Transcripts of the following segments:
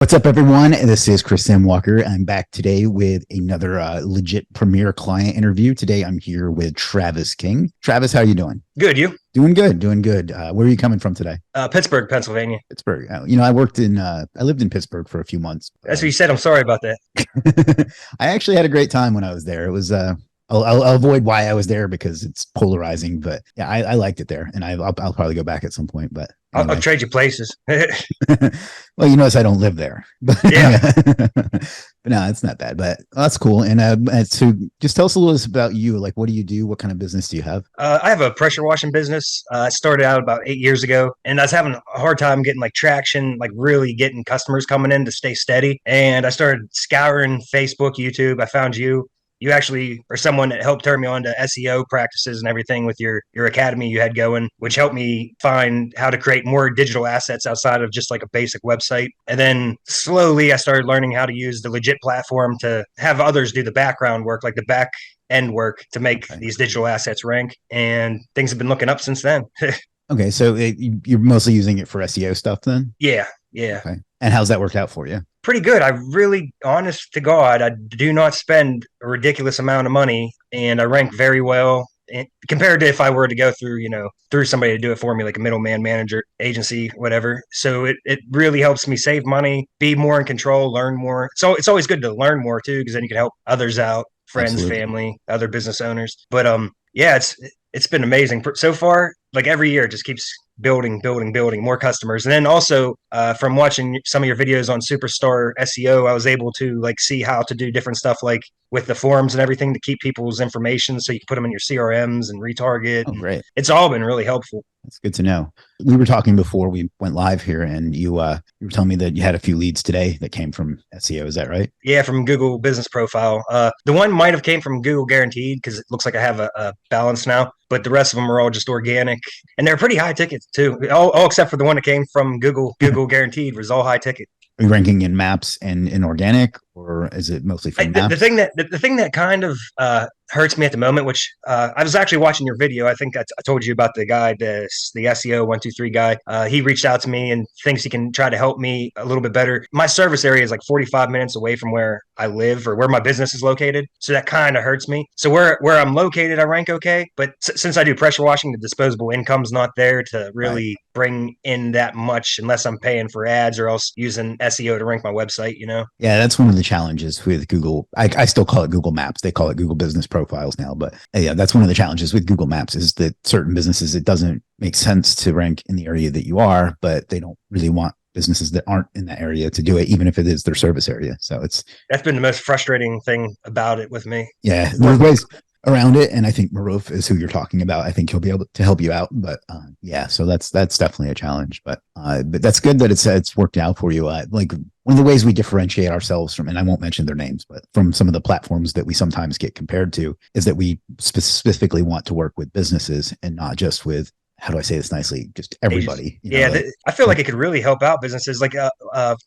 What's up, everyone? This is Chris Sam Walker. I'm back today with another Legiit Premier client interview. Today, I'm here with Travis King. Travis, how are you doing? Good, you? Doing good, doing good. Where are you coming from today? Pittsburgh, Pennsylvania. Pittsburgh. I lived in Pittsburgh for a few months. That's what you said. I'm sorry about that. I actually had a great time when I was there. It was, I'll avoid why I was there because it's polarizing, but yeah, I liked it there, and I'll probably go back at some point. But I'll anyway, trade you places. well, you notice I don't live there, but Yeah. but no, it's not bad. But that's cool. And so, just tell us a little bit about you. Like, what do you do? What kind of business do you have? I have a pressure washing business. I started out about 8 years ago, and I was having a hard time getting like traction, like really getting customers coming in to stay steady. And I started scouring Facebook, YouTube. I found you. You actually are someone that helped turn me on to SEO practices and everything with your academy you had going, which helped me find how to create more digital assets outside of just like a basic website. And then slowly I started learning how to use the Legiit platform to have others do the background work, like the back end work to make Okay. these digital assets rank. And things have been looking up since then. Okay, so you're mostly using it for SEO stuff then? Yeah. Yeah. Okay. And how's that worked out for you? Pretty good. I really, honest to God, I do not spend a ridiculous amount of money and I rank very well compared to if I were to go through, through somebody to do it for me, like a middleman manager, agency, whatever. So it really helps me save money, be more in control, learn more. So it's always good to learn more too, because then you can help others out, friends, Absolutely. family, other business owners. But yeah, it's been amazing so far. Like every year, it just keeps building more customers. And then also from watching some of your videos on Superstar SEO, I was able to like see how to do different stuff like with the forums and everything to keep people's information so you can put them in your CRMs and retarget. Oh, And great. it's all been really helpful. That's good to know. We were talking before we went live here, and you were telling me that you had a few leads today that came from SEO. Is that right? Yeah, from Google Business Profile. The one might have came from Google Guaranteed because it looks like I have a balance now, but the rest of them are all just organic, and they're pretty high tickets too. All except for the one that came from Google Guaranteed was all high ticket. Are you ranking in maps and in organic, or is it mostly from The maps? thing that the thing that kind of hurts me at the moment, which I was actually watching your video. I think I told you about the guy, the SEO 123 guy. He reached out to me and thinks he can try to help me a little bit better. My service area is like 45 minutes away from where I live or where my business is located, so that kind of hurts me. So where I'm located, I rank okay, but since I do pressure washing, the disposable income's not there to Right. really bring in that much unless I'm paying for ads or else using SEO to rank my website. Yeah, that's one of the challenges with Google. I still call it Google Maps. They call it Google Business Profiles now. But yeah, that's one of the challenges with Google Maps is that certain businesses, it doesn't make sense to rank in the area that you are, but they don't really want businesses that aren't in that area to do it, even if it is their service area. So it's, That's been the most frustrating thing about it with me. yeah, there's Work, ways around it. And I think Maruf is who you're talking about. I think he'll be able to help you out. But yeah, so that's definitely a challenge. But that's good that it's worked out for you. Like one of the ways we differentiate ourselves from, and I won't mention their names, but from some of the platforms that we sometimes get compared to, is that we specifically want to work with businesses and not just with, how do I say this nicely? Just ages. everybody, Yeah, like, I feel like it could really help out businesses like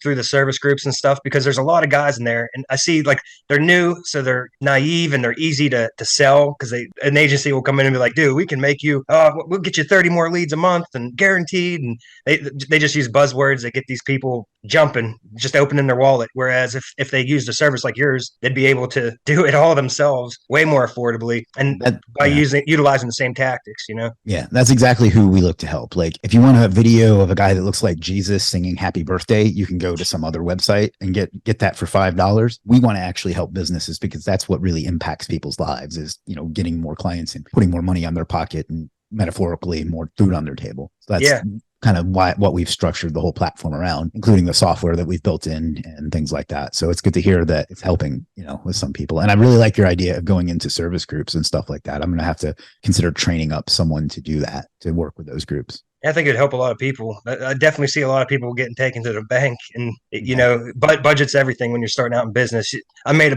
through the service groups and stuff because there's a lot of guys in there, and I see like they're new, so they're naive and they're easy to sell because an agency will come in and be like, dude, we can make you, we'll get you 30 more leads a month and guaranteed, and they just use buzzwords that get these people jumping, just opening their wallet. Whereas if they used a service like yours, they'd be able to do it all themselves way more affordably and that, by yeah. utilizing the same tactics. Yeah, that's exactly who we look to help. Like, if you want a video of a guy that looks like Jesus singing "Happy Birthday," you can go to some other website and get that for $5. We want to actually help businesses because that's what really impacts people's lives. Is getting more clients and putting more money on their pocket and metaphorically more food on their table. So that's Yeah. kind of what we've structured the whole platform around, including the software that we've built in and things like that. So it's good to hear that it's helping, with some people. And I really like your idea of going into service groups and stuff like that. I'm going to have to consider training up someone to do that, to work with those groups. I think it'd help a lot of people. I definitely see a lot of people getting taken to the bank, and Yeah. budget's everything when you're starting out in business. I made a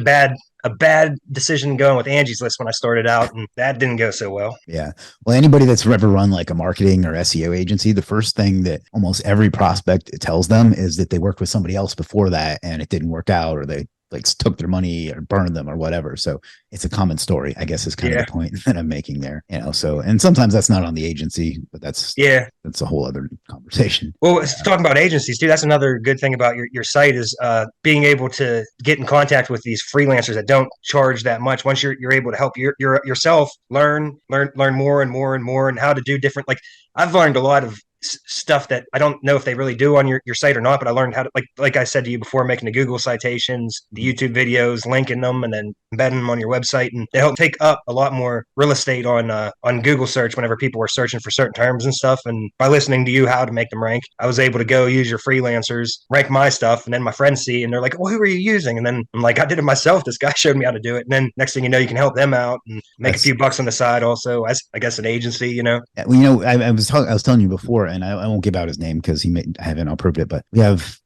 bad decision going with Angie's List when I started out, and that didn't go so well. Yeah. Well, anybody that's ever run like a marketing or SEO agency, the first thing that almost every prospect tells them is that they worked with somebody else before that and it didn't work out, or they like took their money or burned them or whatever. So it's a common story, I guess, is kind of Yeah. the point that I'm making there. So, and sometimes that's not on the agency, but Yeah. that's a whole other conversation. Well, talking about agencies too, that's another good thing about your site is being able to get in contact with these freelancers that don't charge that much. Once you're able to help yourself learn more and more and more and how to do different. Like I've learned a lot of stuff that I don't know if they really do on your site or not, but I learned how to like I said to you before, making the Google citations, the YouTube videos, linking them, and then embedding them on your website, and they help take up a lot more real estate on Google search whenever people are searching for certain terms and stuff. And by listening to you how to make them rank, I was able to go use your freelancers, rank my stuff, and then my friends see and they're like, "Well, who are you using?" And then I'm like, "I did it myself. This guy showed me how to do it." And then next thing you know, you can help them out and make a few bucks on the side also as I guess an agency, you know. Yeah, well, I was telling you before, and I won't give out his name because I haven't approved it, but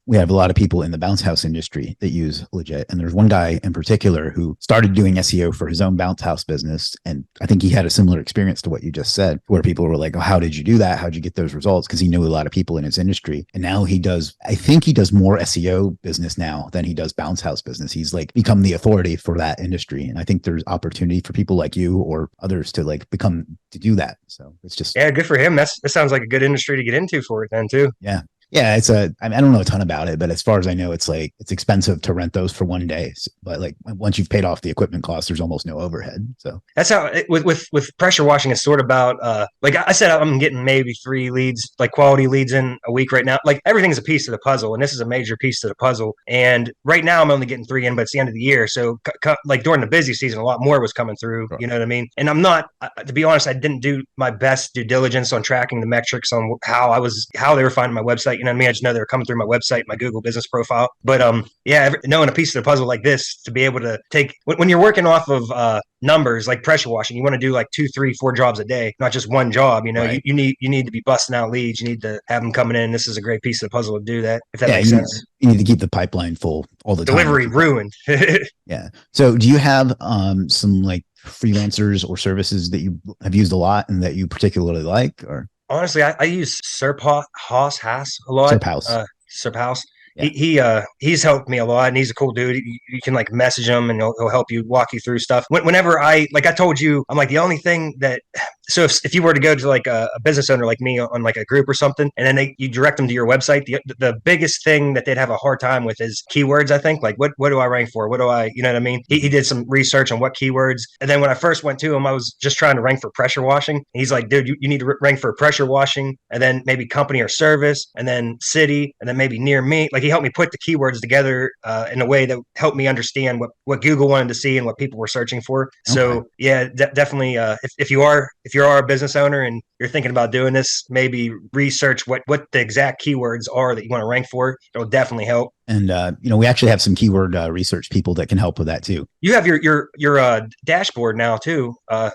we have a lot of people in the bounce house industry that use Legiit. And there's one guy in particular who started doing SEO for his own bounce house business. And I think he had a similar experience to what you just said, where people were like, "Oh, how did you do that? How'd you get those results?" Because he knew a lot of people in his industry. And now I think he does more SEO business now than he does bounce house business. He's like become the authority for that industry. And I think there's opportunity for people like you or others to to do that. So it's just, Yeah, good for him. That sounds like a good industry to get into for it then too. yeah. Yeah, I mean, I don't know a ton about it, but as far as I know, it's expensive to rent those for one day. But like once you've paid off the equipment costs, there's almost no overhead. So That's how with pressure washing, it's sort of about like I said, I'm getting maybe 3 leads, like quality leads in a week right now. Like everything's a piece of the puzzle, and this is a major piece of the puzzle. And right now, I'm only getting 3 in, but it's the end of the year, so like during the busy season, a lot more was coming through. sure. You know what I mean? And I'm not, to be honest, I didn't do my best due diligence on tracking the metrics on how they were finding my website. You know what I mean? I just know they were coming through my website, my Google business profile. But yeah, knowing a piece of the puzzle like this to be able to take when you're working off of numbers like pressure washing, you want to do like 2, 3, 4 jobs a day, not just one job. You know, Right. you need to be busting out leads. You need to have them coming in. This is a great piece of the puzzle to do that, if that Yeah, makes sense. you need to keep the pipeline full all the time. Delivery ruined. Yeah. So do you have some like freelancers or services that you have used a lot and that you particularly like, or Honestly, I use Haas a lot. House? Serp House. Yeah. He's helped me a lot, and he's a cool dude. You can like message him, and he'll help you, walk you through stuff. Whenever I told you, I'm like the only thing that. So if you were to go to like a business owner like me on like a group or something, and then you direct them to your website, the biggest thing that they'd have a hard time with is keywords. I think like what do I rank for? What do I, you know what I mean? He did some research on what keywords, and then when I first went to him, I was just trying to rank for pressure washing. He's like, dude, you need to rank for pressure washing, and then maybe company or service, and then city, and then maybe near me. Like he helped me put the keywords together in a way that helped me understand what Google wanted to see and what people were searching for. So Okay. yeah, definitely. If you are a business owner and you're thinking about doing this, maybe research what the exact keywords are that you want to rank for. It'll definitely help. And we actually have some keyword research people that can help with that too. You have your dashboard now too.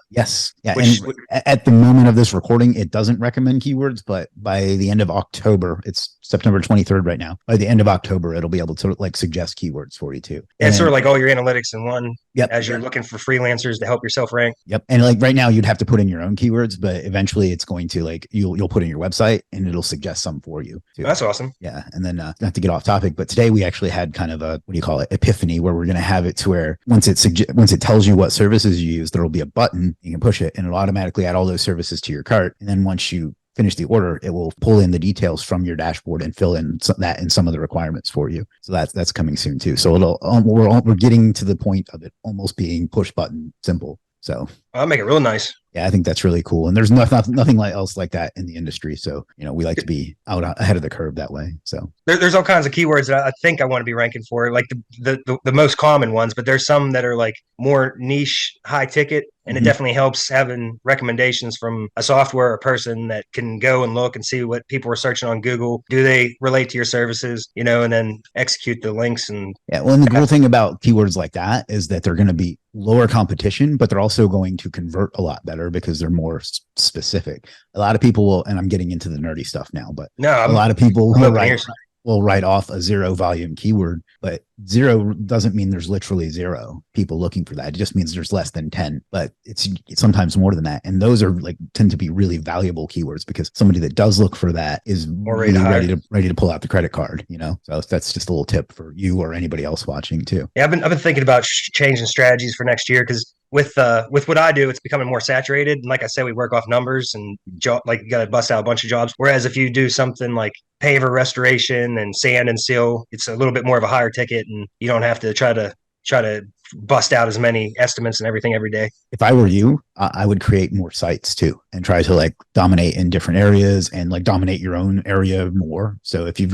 Yes. Yeah. Which And at the moment of this recording, it doesn't recommend keywords, but by the end of October, it's September 23rd right now. By the end of October, it'll be able to like suggest keywords for you too. it's sort of like all your analytics in one. Yep. As you're looking for freelancers to help yourself rank. Yep. And like right now, you'd have to put in your own keywords, but eventually it's going to like you'll put in your website and it'll suggest some for you too. That's awesome. Yeah. And then not to get off topic, but today we actually had kind of a, what do you call it, epiphany, where we're going to have it to where once it tells you what services you use, there'll be a button, you can push it and it'll automatically add all those services to your cart. And then once you finish the order, it will pull in the details from your dashboard and fill in that and some of the requirements for you. So that's coming soon too. So we're getting to the point of it almost being push button simple. So I'll make it real nice. yeah, I think that's really cool. And there's nothing else like that in the industry. So, we like to be out ahead of the curve that way. So There's all kinds of keywords that I think I want to be ranking for, like the most common ones, but there's some that are like more niche, high ticket. And it definitely helps having recommendations from a software or person that can go and look and see what people are searching on Google. Do they relate to your services, and then execute the links. And yeah, well, and the cool thing about keywords like that is that they're going to be lower competition, but they're also going to convert a lot better because they're more specific. A lot of people will, and I'm getting into the nerdy stuff now, but no, a lot of people will write off a zero volume keyword, but zero doesn't mean there's literally zero people looking for that. It just means there's less than 10, but it's sometimes more than that. And those are like tend to be really valuable keywords because somebody that does look for that is More really ready to ready to pull out the credit card, you know? So that's just a little tip for you or anybody else watching too. Yeah, I've been thinking about changing strategies for next year because with what I do, it's becoming more saturated. And like I said, we work off numbers and like you got to bust out a bunch of jobs. Whereas if you do something like paver restoration and sand and seal, it's a little bit more of a higher ticket, and you don't have to try to bust out as many estimates and everything every day. If I were you, I would create more sites too and try to like dominate in different areas and like dominate your own area more. So if you've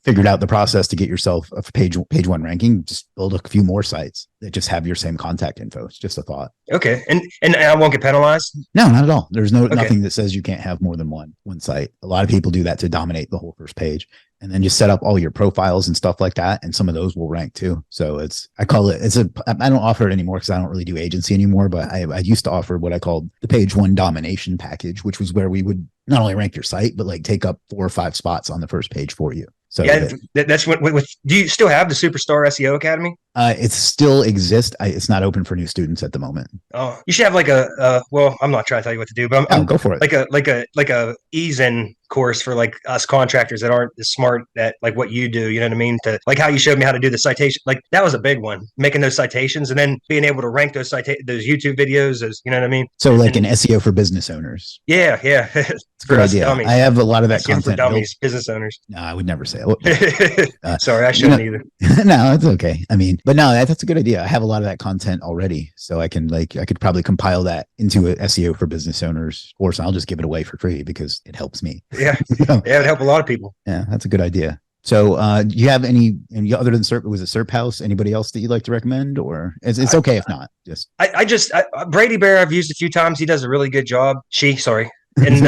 figured out the process to get yourself a page one ranking, just build a few more sites that just have your same contact info. It's just a thought. Okay, and I won't get penalized. No, not at all. There's Okay. nothing that says you can't have more than one site. A lot of people do that to dominate the whole first page, and then just set up all your profiles and stuff like that. And some of those will rank too. So I don't offer it anymore because I don't really do agency anymore, but I used to offer what I called the page one domination package, which was where we would not only rank your site, but like take up 4 or 5 spots on the first page for you. So Yeah, that's what. Do you still have the Superstar SEO Academy? it still exists. It's not open for new students at the moment. Oh, you should have like well, I'm not trying to tell you what to do, but I'm Go for it. like a ease in course for like us contractors that aren't as smart at like what you do. You know what I mean? To like how you showed me how to do the citation. Like that was a big one, making those citations and then being able to rank those those YouTube videos. As you know what I mean? So like and, an SEO for business owners. Yeah. It's a good idea. Dummies. I have a lot of that SEO content for dummies, business owners. No, I would never say it. Sorry, I shouldn't either. No, it's okay. I mean, but no, that's a good idea. I have a lot of that content already, so I could probably compile that into an SEO for business owners course. I'll just give it away for free because it helps me. Yeah, yeah, it'd help a lot of people. Yeah, that's a good idea. So, do you have any other than SERP? Was it SERP House? Anybody else that you'd like to recommend, or it's okay if not? Just Brady Bear. I've used a few times. He does a really good job. Sorry. And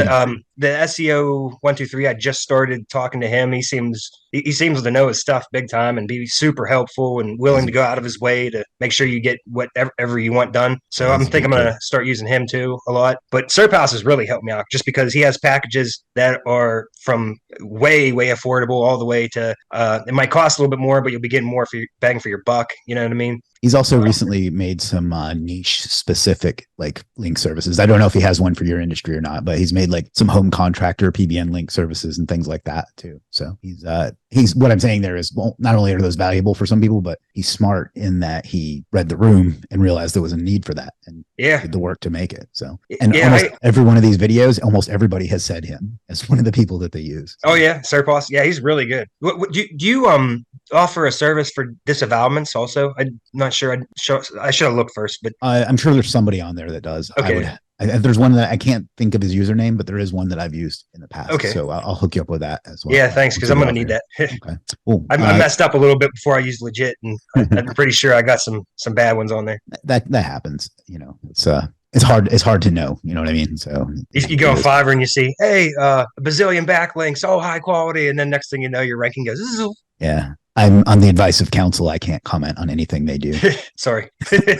the SEO 123, I just started talking to him. He seems to know his stuff big time and be super helpful and willing to go out of his way to make sure you get whatever you want done. So I'm thinking I'm going to start using him too a lot. But Serp House has really helped me out just because he has packages that are from way affordable all the way to it might cost a little bit more, but you'll be getting more for your bang for your buck. You know what I mean? He's also recently made some niche specific like link services. I don't know if he has one for your industry or not, but he's made like some home contractor PBN link services and things like that too. So he's what I'm saying there is, well, not only are those valuable for some people, but he's smart in that he read the room and realized there was a need for that and did the work to make it. So, and every one of these videos, almost everybody has said him as one of the people that they use. Oh yeah, Serpos. Yeah, he's really good. Do you offer a service for disavowalments also? I'm not sure. I should have looked first, but I'm sure there's somebody on there that does. Okay. There's one that I can't think of his username, but there is one that I've used in the past. Okay. So I'll hook you up with that as well. Yeah, thanks, because I'm going to need that. Okay. Cool. I messed up a little bit before I used Legiit, and I'm pretty sure I got some bad ones on there. That happens. You know, it's hard to know. You know what I mean? So you go on Fiverr and you see, hey, a bazillion backlinks, all high quality, and then next thing you know, your ranking goes. Yeah. I'm on the advice of counsel. I can't comment on anything they do. Sorry.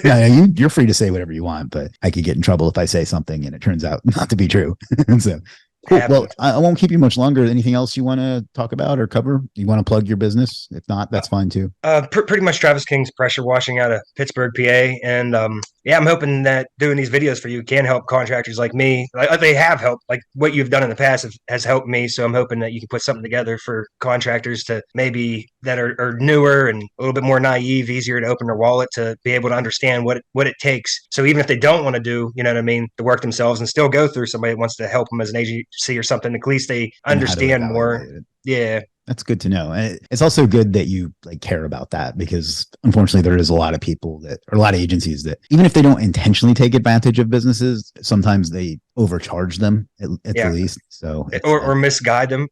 No, you're free to say whatever you want, but I could get in trouble if I say something and it turns out not to be true. So cool. Well, I won't keep you much longer. Anything else you want to talk about or cover? You want to plug your business? If not, that's fine too. Pretty much Travis King's pressure washing out of Pittsburgh, PA. And I'm hoping that doing these videos for you can help contractors like me. They have helped. Like what you've done in the past has helped me. So I'm hoping that you can put something together for contractors to maybe that are newer and a little bit more naive, easier to open their wallet to be able to understand what it takes. So even if they don't want to do, you know what I mean, the work themselves and still go through somebody that wants to help them as an agency or something, at least they understand more. Yeah. That's good to know. And it's also good that you like care about that because unfortunately there is a lot of people or a lot of agencies that even if they don't intentionally take advantage of businesses, sometimes they overcharge them at the least. So or misguide them.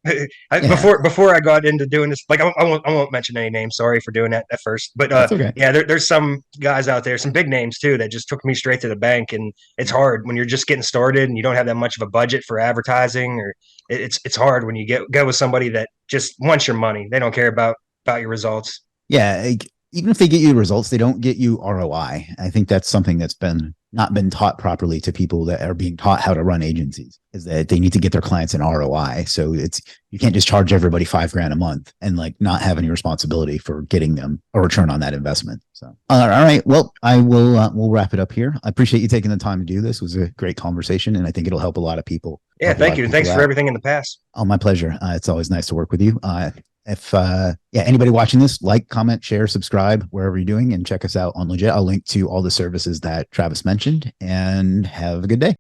Before I got into doing this, like I won't mention any names. Sorry for doing that at first, but okay. Yeah, there's some guys out there, some big names too, that just took me straight to the bank, and it's hard when you're just getting started and you don't have that much of a budget for advertising, or it's hard when you go with somebody that just wants your money. They don't care about your results. Yeah, even if they get you results, they don't get you ROI. I think that's something that's been not been taught properly to people that are being taught how to run agencies, is that they need to get their clients an ROI. So you can't just charge everybody $5,000 a month and like not have any responsibility for getting them a return on that investment. So, all right. Well, we'll wrap it up here. I appreciate you taking the time to do this. It was a great conversation, and I think it'll help a lot of people. Yeah, thank you. And thanks for everything in the past. Oh, my pleasure. It's always nice to work with you. If anybody watching this, like, comment, share, subscribe wherever you're doing, and check us out on Legiit. I'll link to all the services that Travis mentioned, and have a good day.